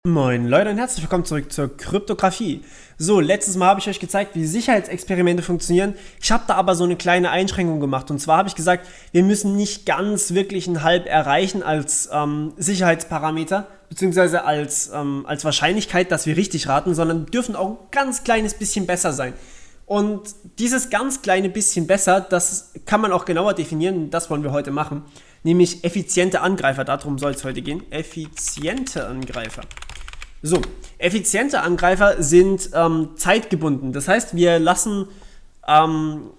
Moin Leute und herzlich willkommen zurück zur Kryptographie. So, letztes Mal habe ich euch gezeigt, wie Sicherheitsexperimente funktionieren. Ich habe da aber so eine kleine Einschränkung gemacht. Und zwar habe ich gesagt, wir müssen nicht ganz wirklich ein Halb erreichen als Sicherheitsparameter, beziehungsweise als Wahrscheinlichkeit, dass wir richtig raten, sondern dürfen auch ein ganz kleines bisschen besser sein. Und dieses ganz kleine bisschen besser, das kann man auch genauer definieren, das wollen wir heute machen. Nämlich effiziente Angreifer, darum soll es heute gehen. Effiziente Angreifer. So, effiziente Angreifer sind zeitgebunden. Das heißt, wir lassen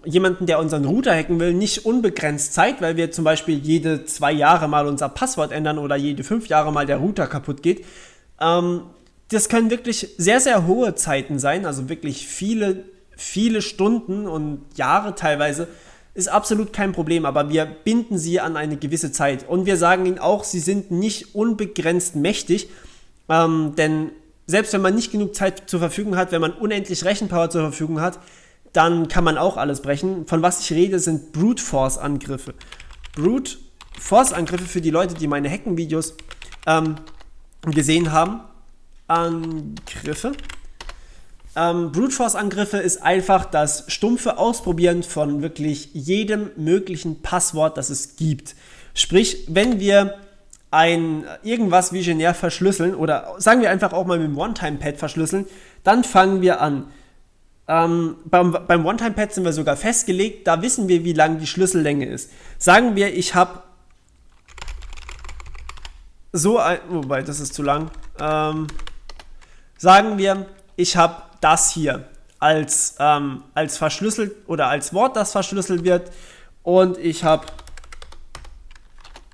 jemanden, der unseren Router hacken will, nicht unbegrenzt Zeit, weil wir zum Beispiel jede 2 Jahre mal unser Passwort ändern oder jede 5 Jahre mal der Router kaputt geht. Das können wirklich sehr, sehr hohe Zeiten sein, also wirklich viele Stunden und Jahre teilweise. Ist absolut kein Problem, aber wir binden sie an eine gewisse Zeit. Und wir sagen ihnen auch, sie sind nicht unbegrenzt mächtig, denn selbst wenn man nicht genug Zeit zur Verfügung hat, wenn man unendlich Rechenpower zur Verfügung hat, dann kann man auch alles brechen. Von was ich rede, sind Brute Force Angriffe. Brute Force Angriffe für die Leute, die meine Hacken-Videos gesehen haben. Brute Force Angriffe ist einfach das stumpfe Ausprobieren von wirklich jedem möglichen Passwort, das es gibt. Sprich, wenn wir irgendwas visionär verschlüsseln oder sagen wir einfach auch mal mit dem One-Time-Pad verschlüsseln, dann fangen wir an. Beim One-Time-Pad sind wir sogar festgelegt, da wissen wir, wie lang die Schlüssellänge ist. Sagen wir, ich habe wobei, das ist zu lang. Sagen wir, ich habe das hier als verschlüsselt oder als Wort, das verschlüsselt wird, und ich habe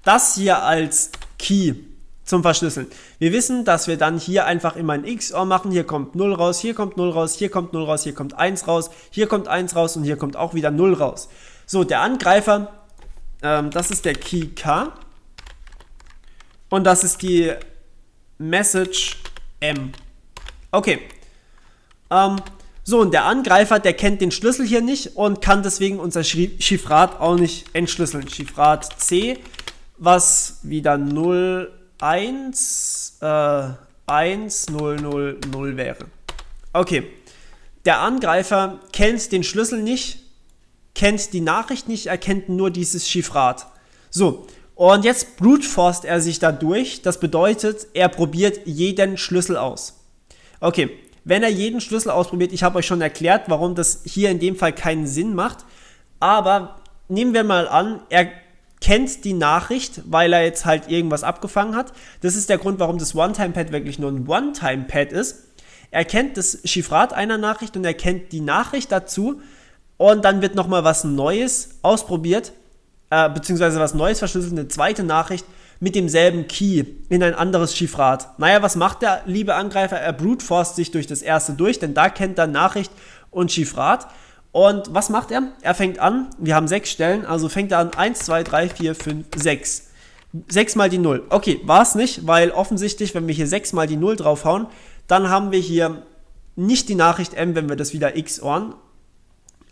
das hier als Key zum Verschlüsseln. Wir wissen, dass wir dann hier einfach immer ein XOR machen. Hier kommt 0 raus, hier kommt 0 raus, hier kommt 0 raus, hier kommt 1 raus, hier kommt 1 raus und hier kommt auch wieder 0 raus. So, der Angreifer, das ist der Key K und das ist die Message M. Okay. So, und der Angreifer, der kennt den Schlüssel hier nicht und kann deswegen unser Chiffrat auch nicht entschlüsseln. Chiffrat C, was wieder 0, 1, 1, 0, 0, 0 wäre. Okay, der Angreifer kennt den Schlüssel nicht, kennt die Nachricht nicht, er kennt nur dieses Chiffrat. So, und jetzt brute forced er sich da durch. Das bedeutet, er probiert jeden Schlüssel aus. Okay. Wenn er jeden Schlüssel ausprobiert, ich habe euch schon erklärt, warum das hier in dem Fall keinen Sinn macht, aber nehmen wir mal an, er kennt die Nachricht, weil er jetzt halt irgendwas abgefangen hat. Das ist der Grund, warum das One-Time-Pad wirklich nur ein One-Time-Pad ist. Er kennt das Chiffrat einer Nachricht und er kennt die Nachricht dazu und dann wird nochmal was Neues ausprobiert, beziehungsweise was Neues verschlüsselt, eine zweite Nachricht, mit demselben Key in ein anderes Chiffrat. Naja, was macht der liebe Angreifer? Er brute forced sich durch das erste durch, denn da kennt er Nachricht und Chiffrat. Und was macht er? Er fängt an, wir haben 6 Stellen, also fängt er an 1, 2, 3, 4, 5, 6. 6 mal die 0. Okay, war es nicht, weil offensichtlich, wenn wir hier 6 mal die 0 draufhauen, dann haben wir hier nicht die Nachricht M, wenn wir das wieder XORen.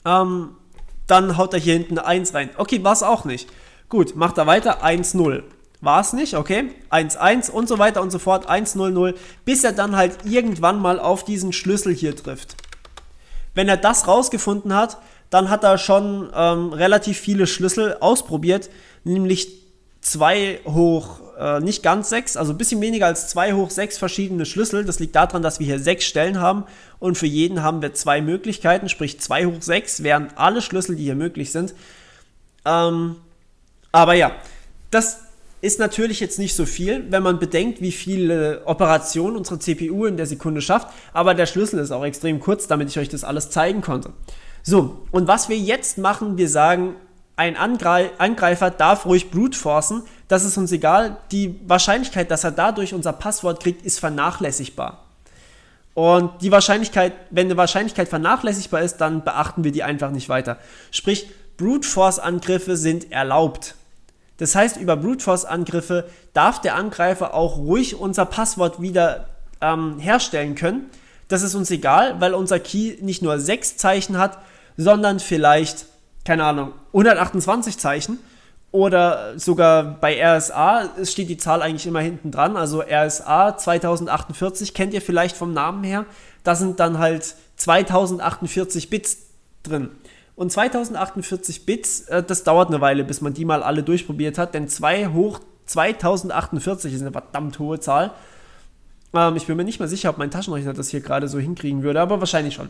Dann haut er hier hinten eine 1 rein. Okay, war es auch nicht. Gut, macht er weiter, 1, 0. War es nicht, okay, 1, 1 und so weiter und so fort, 1, 0, 0, bis er dann halt irgendwann mal auf diesen Schlüssel hier trifft. Wenn er das rausgefunden hat, dann hat er schon relativ viele Schlüssel ausprobiert, nämlich 2 hoch, nicht ganz 6, also ein bisschen weniger als 2 hoch 6 verschiedene Schlüssel. Das liegt daran, dass wir hier 6 Stellen haben und für jeden haben wir 2 Möglichkeiten, sprich 2 hoch 6 wären alle Schlüssel, die hier möglich sind. Aber ja, das ist natürlich jetzt nicht so viel, wenn man bedenkt, wie viele Operationen unsere CPU in der Sekunde schafft, aber der Schlüssel ist auch extrem kurz, damit ich euch das alles zeigen konnte. So, und was wir jetzt machen, wir sagen, ein Angreifer darf ruhig brute forcen, das ist uns egal, die Wahrscheinlichkeit, dass er dadurch unser Passwort kriegt, ist vernachlässigbar. Und die Wahrscheinlichkeit, wenn eine Wahrscheinlichkeit vernachlässigbar ist, dann beachten wir die einfach nicht weiter. Sprich, Brute Force Angriffe sind erlaubt. Das heißt, über Brute Force Angriffe darf der Angreifer auch ruhig unser Passwort wieder herstellen können. Das ist uns egal, weil unser Key nicht nur 6 Zeichen hat, sondern vielleicht, keine Ahnung, 128 Zeichen. oder sogar bei RSA steht die Zahl eigentlich immer hinten dran. Also RSA 2048 kennt ihr vielleicht vom Namen her. Da sind dann halt 2048 Bits drin. Und 2048 Bits, das dauert eine Weile, bis man die mal alle durchprobiert hat, denn 2 hoch 2048 ist eine verdammt hohe Zahl. Ich bin mir nicht mehr sicher, ob mein Taschenrechner das hier gerade so hinkriegen würde, aber wahrscheinlich schon.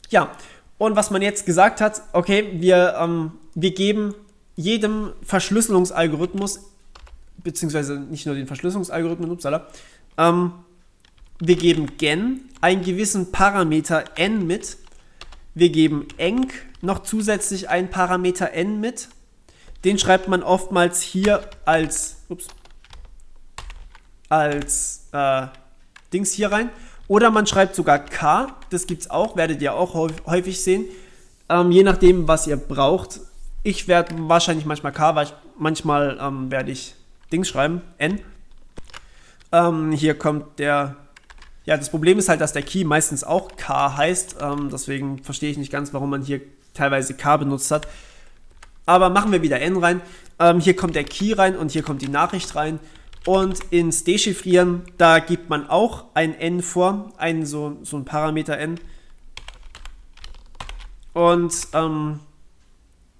Ja, und was man jetzt gesagt hat, okay, wir geben jedem Verschlüsselungsalgorithmus, beziehungsweise nicht nur den Verschlüsselungsalgorithmen, upsala, wir geben gen einen gewissen Parameter n mit. Wir geben enc noch zusätzlich einen Parameter n mit. Den schreibt man oftmals hier als Dings hier rein. Oder man schreibt sogar k. Das gibt es auch, werdet ihr auch häufig sehen. Je nachdem, was ihr braucht. Ich werde wahrscheinlich manchmal k, weil manchmal werde ich Dings schreiben, n. Hier kommt der... Ja, das Problem ist halt, dass der Key meistens auch K heißt, deswegen verstehe ich nicht ganz, warum man hier teilweise K benutzt hat. Aber machen wir wieder N rein. Hier kommt der Key rein und hier kommt die Nachricht rein. Und ins Dechiffrieren, da gibt man auch ein N vor, so ein Parameter N. Und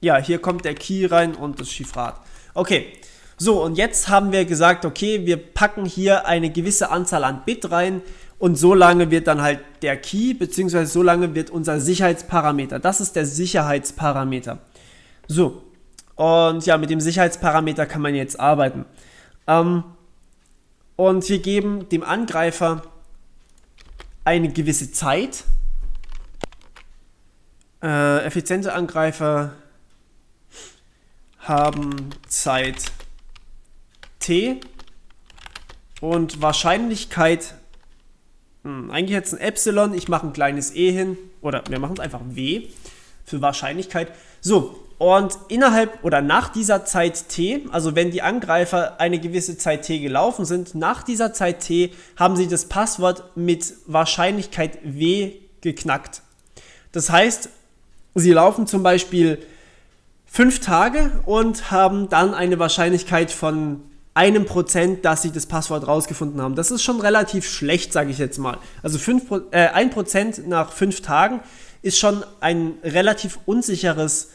ja, hier kommt der Key rein und das Chiffrat. Okay, so und jetzt haben wir gesagt, okay, wir packen hier eine gewisse Anzahl an Bit rein. Und so lange wird dann halt der Key, beziehungsweise so lange wird unser Sicherheitsparameter. Das ist der Sicherheitsparameter. So, und ja, mit dem Sicherheitsparameter kann man jetzt arbeiten. Und wir geben dem Angreifer eine gewisse Zeit. Effiziente Angreifer haben Zeit T und Wahrscheinlichkeit. Eigentlich jetzt ein Epsilon, ich mache ein kleines e hin, oder wir machen es einfach w für Wahrscheinlichkeit. So, und innerhalb oder nach dieser Zeit t, also wenn die Angreifer eine gewisse Zeit t gelaufen sind, nach dieser Zeit t haben sie das Passwort mit Wahrscheinlichkeit w geknackt. Das heißt, sie laufen zum Beispiel 5 Tage und haben dann eine Wahrscheinlichkeit von 1%, dass sie das Passwort rausgefunden haben. Das ist schon relativ schlecht, sage ich jetzt mal. Also 1% nach 5 Tagen ist schon ein relativ unsicheres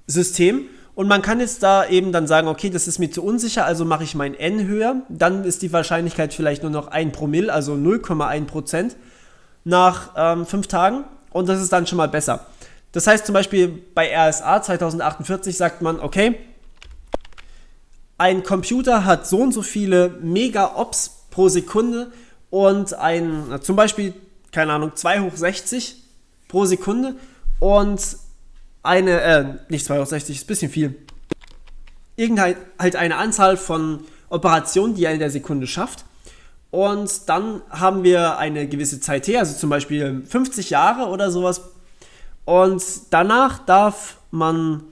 System. Und man kann jetzt da eben dann sagen, okay, das ist mir zu unsicher, also mache ich mein n höher. Dann ist die Wahrscheinlichkeit vielleicht nur noch 1 Promille, also 0,1% nach 5 Tagen. Und das ist dann schon mal besser. Das heißt zum Beispiel bei RSA 2048 sagt man, okay, ein Computer hat so und so viele Mega-Ops pro Sekunde und zum Beispiel, keine Ahnung, 2 hoch 60 pro Sekunde und nicht 2 hoch 60, ist ein bisschen viel. Halt eine Anzahl von Operationen, die er in der Sekunde schafft. Und dann haben wir eine gewisse Zeit T, also zum Beispiel 50 Jahre oder sowas. Und danach darf man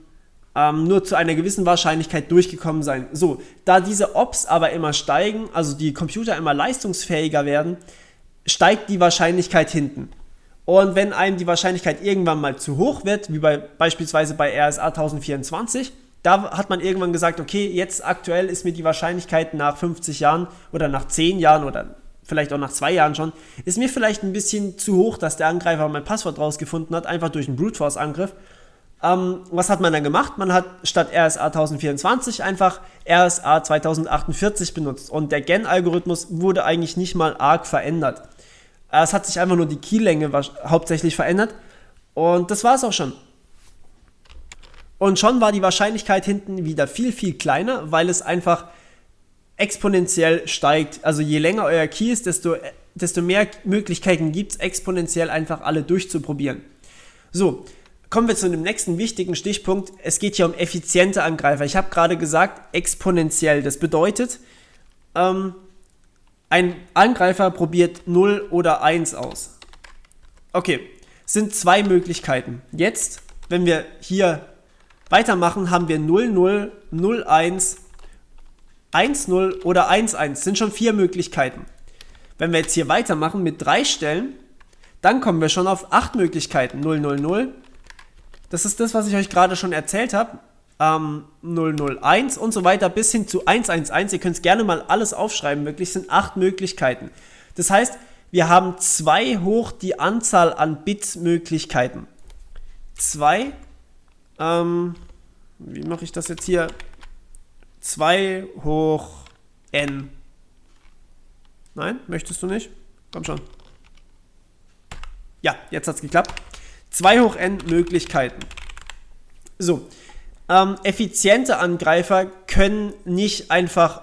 nur zu einer gewissen Wahrscheinlichkeit durchgekommen sein. So, da diese Ops aber immer steigen, also die Computer immer leistungsfähiger werden, steigt die Wahrscheinlichkeit hinten. Und wenn einem die Wahrscheinlichkeit irgendwann mal zu hoch wird, wie beispielsweise bei RSA 1024, da hat man irgendwann gesagt, okay, jetzt aktuell ist mir die Wahrscheinlichkeit nach 50 Jahren oder nach 10 Jahren oder vielleicht auch nach 2 Jahren schon, ist mir vielleicht ein bisschen zu hoch, dass der Angreifer mein Passwort rausgefunden hat, einfach durch einen Brute Force Angriff. Was hat man dann gemacht? Man hat statt RSA 1024 einfach RSA 2048 benutzt und der Gen-Algorithmus wurde eigentlich nicht mal arg verändert. Es hat sich einfach nur die Keylänge hauptsächlich verändert und das war es auch schon. Und schon war die Wahrscheinlichkeit hinten wieder viel, viel kleiner, weil es einfach exponentiell steigt. Also je länger euer Key ist, desto mehr Möglichkeiten gibt es, exponentiell einfach alle durchzuprobieren. So, kommen wir zu dem nächsten wichtigen Stichpunkt. Es geht hier um effiziente Angreifer. Ich habe gerade gesagt, exponentiell. Das bedeutet, ein Angreifer probiert 0 oder 1 aus. Okay, es sind 2 Möglichkeiten. Jetzt, wenn wir hier weitermachen, haben wir 0, 0, 0, 1, 1, 0 oder 1, 1. Das sind schon 4 Möglichkeiten. Wenn wir jetzt hier weitermachen mit 3 Stellen, dann kommen wir schon auf 8 Möglichkeiten. 0, 0, 0. Das ist das, was ich euch gerade schon erzählt habe. 001 und so weiter bis hin zu 111. Ihr könnt es gerne mal alles aufschreiben, wirklich sind 8 Möglichkeiten. Das heißt, wir haben 2 hoch die Anzahl an Bit-Möglichkeiten. 2, wie mache ich das jetzt hier? 2 hoch n. Nein, möchtest du nicht? Komm schon. Ja, jetzt hat es geklappt. 2 hoch n Möglichkeiten. So, effiziente Angreifer können nicht einfach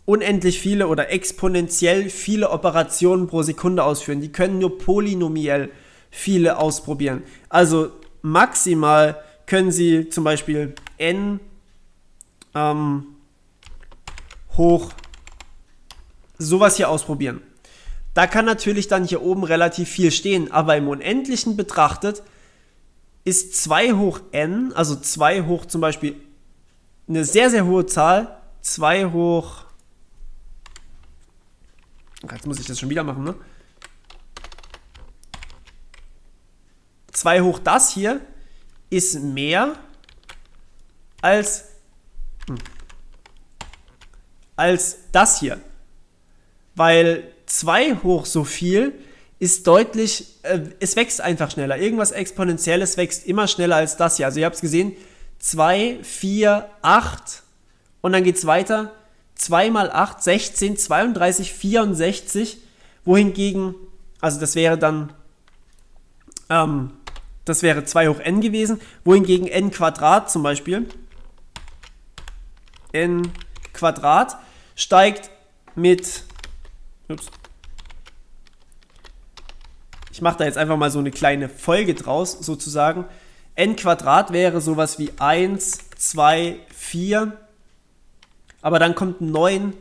unendlich viele oder exponentiell viele Operationen pro Sekunde ausführen. Die können nur polynomiell viele ausprobieren. Also maximal können sie zum Beispiel n hoch sowas hier ausprobieren. Da kann natürlich dann hier oben relativ viel stehen, aber im Unendlichen betrachtet ist 2 hoch n, also 2 hoch zum Beispiel eine sehr, sehr hohe Zahl, 2 hoch, jetzt muss ich das schon wieder machen, ne? 2 hoch das hier ist mehr als das hier, weil 2 hoch so viel ist deutlich, es wächst einfach schneller. Irgendwas Exponentielles wächst immer schneller als das hier. Also ihr habt es gesehen, 2, 4, 8 und dann geht es weiter. 2 mal 8, 16, 32, 64, wohingegen, also das wäre dann, das wäre 2 hoch n gewesen, wohingegen n Quadrat zum Beispiel, n Quadrat steigt mit, ups, ich mache da jetzt einfach mal so eine kleine Folge draus, sozusagen. N Quadrat wäre sowas wie 1, 2, 4, aber dann kommt 9.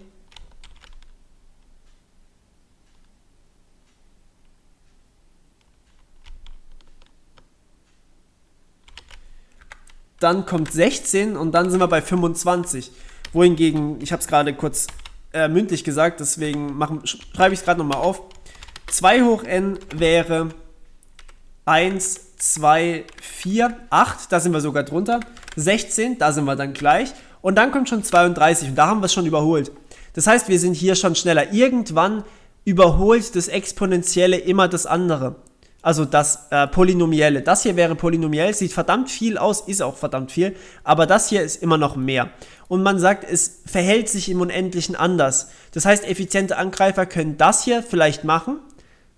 Dann kommt 16 und dann sind wir bei 25. Wohingegen, ich habe es gerade kurz mündlich gesagt, deswegen schreibe ich es gerade nochmal auf. 2 hoch n wäre 1, 2, 4, 8, da sind wir sogar drunter. 16, da sind wir dann gleich. Und dann kommt schon 32 und da haben wir es schon überholt. Das heißt, wir sind hier schon schneller. Irgendwann überholt das Exponentielle immer das andere. Also das Polynomielle. Das hier wäre polynomiell, sieht verdammt viel aus, ist auch verdammt viel. Aber das hier ist immer noch mehr. Und man sagt, es verhält sich im Unendlichen anders. Das heißt, effiziente Angreifer können das hier vielleicht machen,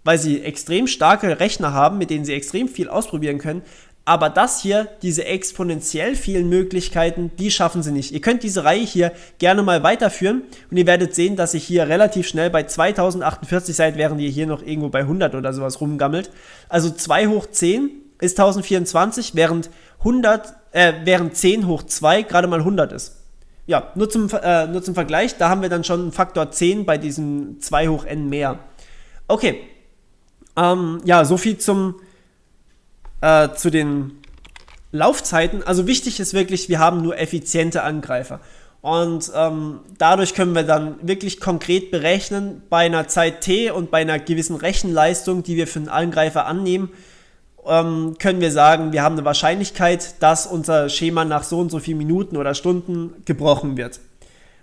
weil sie extrem starke Rechner haben, mit denen sie extrem viel ausprobieren können. Aber das hier, diese exponentiell vielen Möglichkeiten, die schaffen sie nicht. Ihr könnt diese Reihe hier gerne mal weiterführen und ihr werdet sehen, dass ihr hier relativ schnell bei 2048 seid, während ihr hier noch irgendwo bei 100 oder sowas rumgammelt. Also 2 hoch 10 ist 1024, während 10 hoch 2 gerade mal 100 ist. Ja, nur zum Vergleich, da haben wir dann schon einen Faktor 10 bei diesem 2 hoch n mehr. Okay, ja, soviel zu den Laufzeiten. Also wichtig ist wirklich, wir haben nur effiziente Angreifer. Und dadurch können wir dann wirklich konkret berechnen, bei einer Zeit t und bei einer gewissen Rechenleistung, die wir für einen Angreifer annehmen, können wir sagen, wir haben eine Wahrscheinlichkeit, dass unser Schema nach so und so vielen Minuten oder Stunden gebrochen wird.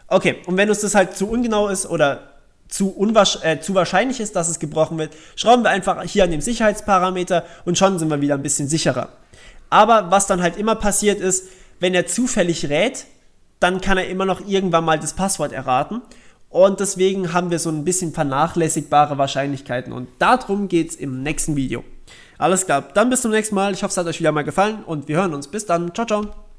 Okay, und wenn uns das halt zu ungenau ist oder zu wahrscheinlich ist, dass es gebrochen wird, schrauben wir einfach hier an dem Sicherheitsparameter und schon sind wir wieder ein bisschen sicherer. Aber was dann halt immer passiert ist, wenn er zufällig rät, dann kann er immer noch irgendwann mal das Passwort erraten und deswegen haben wir so ein bisschen vernachlässigbare Wahrscheinlichkeiten und darum geht es im nächsten Video. Alles klar, dann bis zum nächsten Mal, ich hoffe es hat euch wieder mal gefallen und wir hören uns. Bis dann, ciao, ciao.